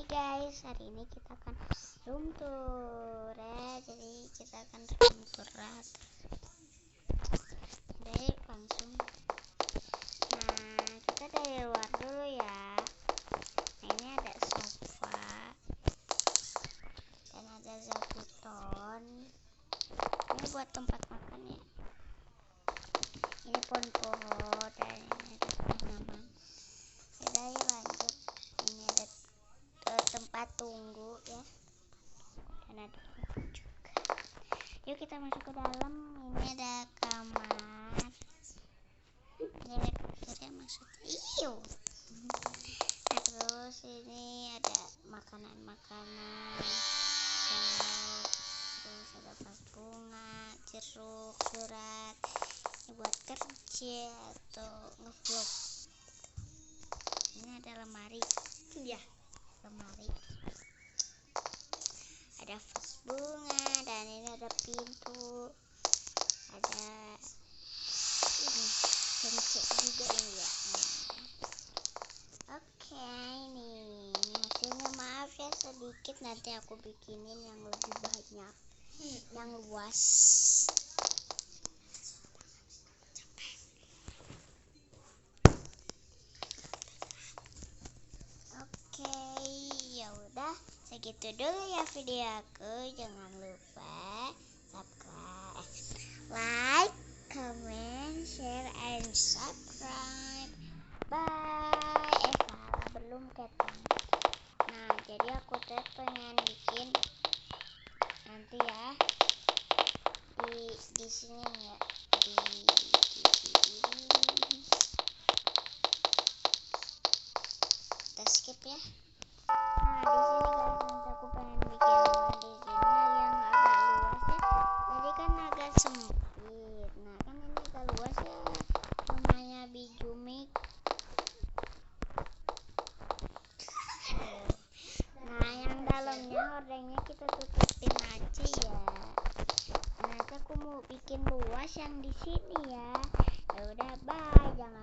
Hai guys, hari ini kita akan room tour ya. Jadi kita akan room tour jadi langsung. Nah, kita dari luar dulu ya. Nah, ini ada sofa dan ada zabuton. Ini buat tempat makan ya. Ini pohon-pohon dan ini ada tanaman. Udah, yuk lanjut. Ini ada tempat tunggu ya, dan ada lampu juga. Yuk kita masuk ke dalam. Ini ada kamar. Ini ada kasur ya maksudnya. Iyo. Nah, terus ini ada makanan-makanan. Terus ada vas bunga, jeruk, surat. Ini buat kerja atau ngevlog. Ini ada lemari. Ya. Lemari, ada vas bunga, dan ini ada pintu, ada ini kencok juga ini ya. Oke, ini hasilnya. Maaf ya sedikit, nanti aku bikinin yang lebih banyak, yang luas. Segitu dulu ya video aku. Jangan lupa subscribe, like, comment, share, and subscribe. Bye. Salah belum ketang. Nah, jadi aku pengen bikin nanti ya di sini ya, kita skip ya. Nah, di sini guys, nanti aku pengen bikin rumah di sini yang agak luas ya. Jadi kan agak sempit. Nah, kan ini agak luas ya. Rumahnya Bijumik. Nah, yang dalamnya hordengnya kita tutupin aja ya. Nanti aku mau bikin luas yang di sini ya. Ya udah, bye. Jangan